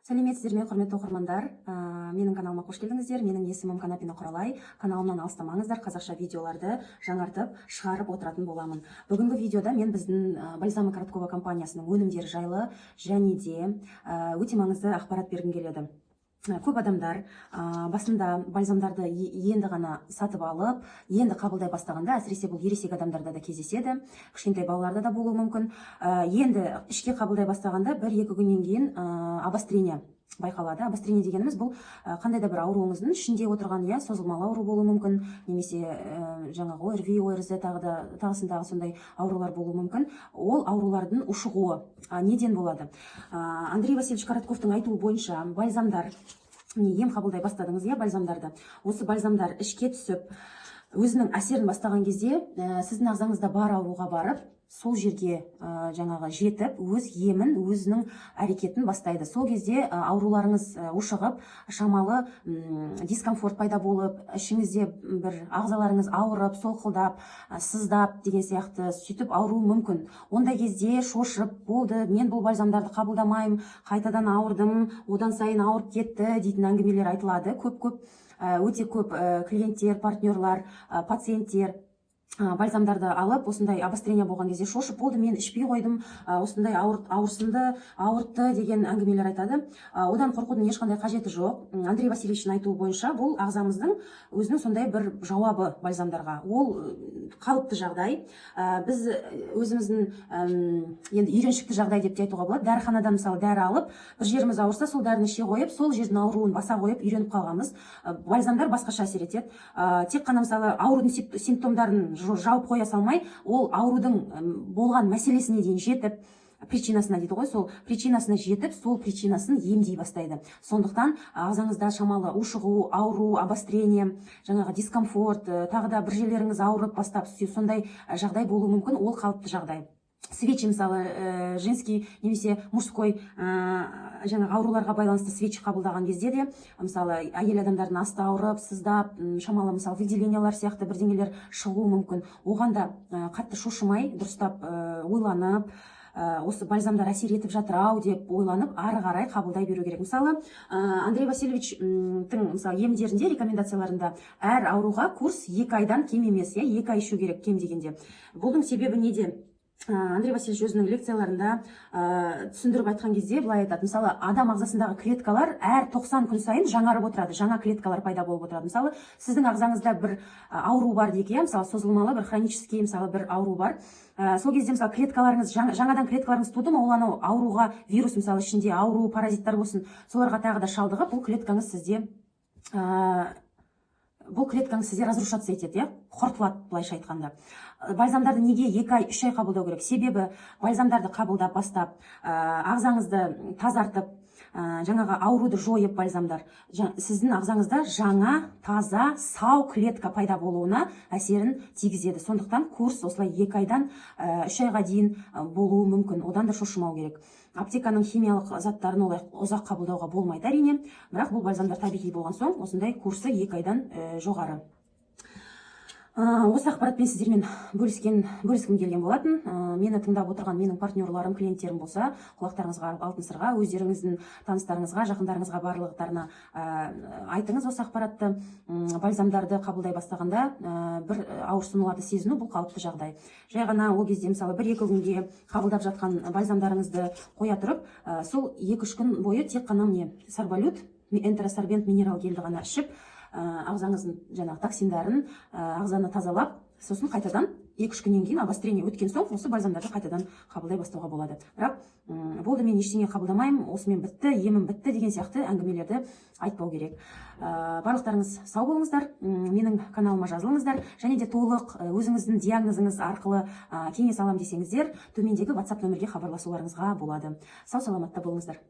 Сәлеметсіздер ме, құрметті оқырмандар. Менің каналыма қош келдіңіздер. Менің есімім Канапина Құралай. Каналымнан алыстамаңыздар, қазақша видеоларды жаңартып шығарып отыратын боламын. Бүгінгі видеода мен біздің Бальзама Короткова компаниясының өнімдері жайлы және де өте маңызды ақпарат бергім келеді. Көп адамдар басында бальзамдарды енді ғана сатып алып, енді қабылдай бастағанда, әсіресе бұл ересек адамдарда да кездеседі, кішкентай балаларда да болуы мүмкін. Енді ішке қабылдай бастағанда 1-2 күннен кейін обострение байқалады. Обострение дегеніміз бұл қандай да бір ауруыңыздың ішінде отырған, созылмалы ауру болуы мүмкін, немесе жаңағы ОРВИ, ОРЗ тағысындағы сондай аурулар болуы мүмкін. Ол аурулардың ушығуы неден болады? Андрей Васильевич Коротковтың айтуы бойынша бальзамдар, ем қабылдай бастадыңыз, бальзамдарды. Осы бальзамдар ішке түсіп, өзінің әсерін бастаған кезде сіздің ағзаңызда бар ауруға барып, сол жерге жаңағы жетіп, өз емін, өзінің әрекетін бастайды. Сол кезде ауруларыңыз ушығып, шамалы дискомфорт пайда болып, ішіңізде бір ағзаларыңыз ауырып, солқылдап, сыздап деген сияқты сөйтіп ауруы мүмкін. Ондай кезде шошып, болды, мен бұл бальзамдарды қабылдамаймын, қайтадан ауырдым, одан сайын ауырып кетті дейтін әңгімелер айтылады. Өте көп клиенттер, партнерлар, пациенттер бальзамдарды алып, осындай обострение болған кезде шошып, болды, мен ішпей қойдым, осындай ауыртты деген әңгімелер айтады. Одан қорқудың ешқандай қажеті жоқ. Андрей Васильевичтің айтуы бойынша, бұл ағзамыздың өзінің сондай бір жауабы бальзамдарға. Ол қалыпты жағдай. Біз өзіміздің енді үйреншікті жағдай деп те айтуға болады. Дәріханадан мысалы дәрі алып, бір жеріміз ауырса, сол дәріні іше қойып, сол жердің ауруын баса қойып үйреніп қалғанбыз. Бальзамдар басқаша әсер етеді. Тек қана мысалы аурудың симптомдарын жауып қоя салмай, ол аурудың болған мәселесіне дейін жетіп, причинасына дейді ғой, сол причинасына жетіп, сол причинасын емдей бастайды. Сондықтан ағзаңызда шамалы ушығу, ауру, обострение, жаңағы дискомфорт, тағы да бір жерлеріңіз ауырып бастап, сондай жағдай болуы мүмкін, ол қалыпты жағдай. Свечи, мысалы, женский немесе мужской жаңағы ауруларға байланысты свечи қабылдаған кезде де, мысалы, әйел адамдардың асты ауырып, сыздап, шамалы, мысалы, выделениялар сияқты бірдеңелер шығуы мүмкін. Оған да қатты шошымай, дұрыстап ойланып, осы бальзамдар әсер етіп жатыр-ау деп ойланып, ары қарай қабылдай беру керек. Мысалы, Андрей Васильевичтің емдерінде, рекомендацияларында әр ауруға курс 2 айдан кем емес, 2 ай ішу керек кем дегенде. Бұның себебі неде? Андрей Васильевич өзінің лекцияларында түсіндіріп айтқан кезде былай айтады. Мысалы, адам ағзасындағы клеткалар әр 90 күн сайын жаңарып отырады, жаңа клеткалар пайда болып отырады. Мысалы, сіздің ағзаңызда бір ауру бар дейік, мысалы, созылмалы бір хронический, мысалы, бір ауру бар. Сол кезде, мысалы, клеткаларыңыз, жаңадан клеткаларыңыз туды ма, ол анау ауруға, вирус, мысалы, ішінде ауру, паразиттар болсын, соларға тағы да шалдығып, бұл клеткаңыз сізде разрушаться етеді, қорытылады, былайша айтқанда. Бальзамдарды неге 2 ай, 3 ай қабылдау керек? Себебі бальзамдарды қабылдап бастап, ағзаңызды тазартып, жаңағы ауруды жойып бальзамдар, сіздің ағзаңызда жаңа, таза, сау клетка пайда болуына әсерін тигізеді. Сондықтан курс осылай 2 айдан 3 айға дейін болуы мүмкін. Одан да шошымау керек. Аптеканың химиялық заттарын олай ұзақ қабылдауға болмайды әрине, бірақ бұл бальзамдар табиғи болған соң, осындай курсы 2 айдан жоғары. Осы ақпаратпен сіздермен бөліскім келген болатын. Мені тыңдап отырған менің партнерларым, клиенттерім болса, құлақтарыңызға алтын сырға, өздеріңіздің таныстарыңызға, жақындарыңызға, барлықтарына айтыңыз осы ақпаратты. Бальзамдарды қабылдай бастағанда бір ауырсынуларды сезіну, бұл қалыпты жағдай. Жай ғана ол кезде, мысалы, 1-2 күнге қабылдап жатқан бальзамдарыңызды қоя тұрып, сол 2-3 күн бойы тек қана сорболют, энтеросорбент минерал гельді ғана ішіп, ағзаңыздың жаңағы токсиндарын ағзаны тазалап, сосын қайтадан 2-3 күннен кейін обострение өткен соң, осы бальзамдарды қайтадан қабылдай бастауға болады. Бірақ болды, мен ештеңе қабылдамаймын, осымен бітті, емім бітті деген сияқты әңгімелерді айтпау керек. Барлықтарыңыз сау болыңыздар, менің каналыма жазылыңыздар, және де толық өзіңіздің диагнозыңыз арқылы кеңес алам десеңіздер, төмендегі WhatsApp нөмірге хабарласуларыңызға болады. Сау саламатта болыңыздар.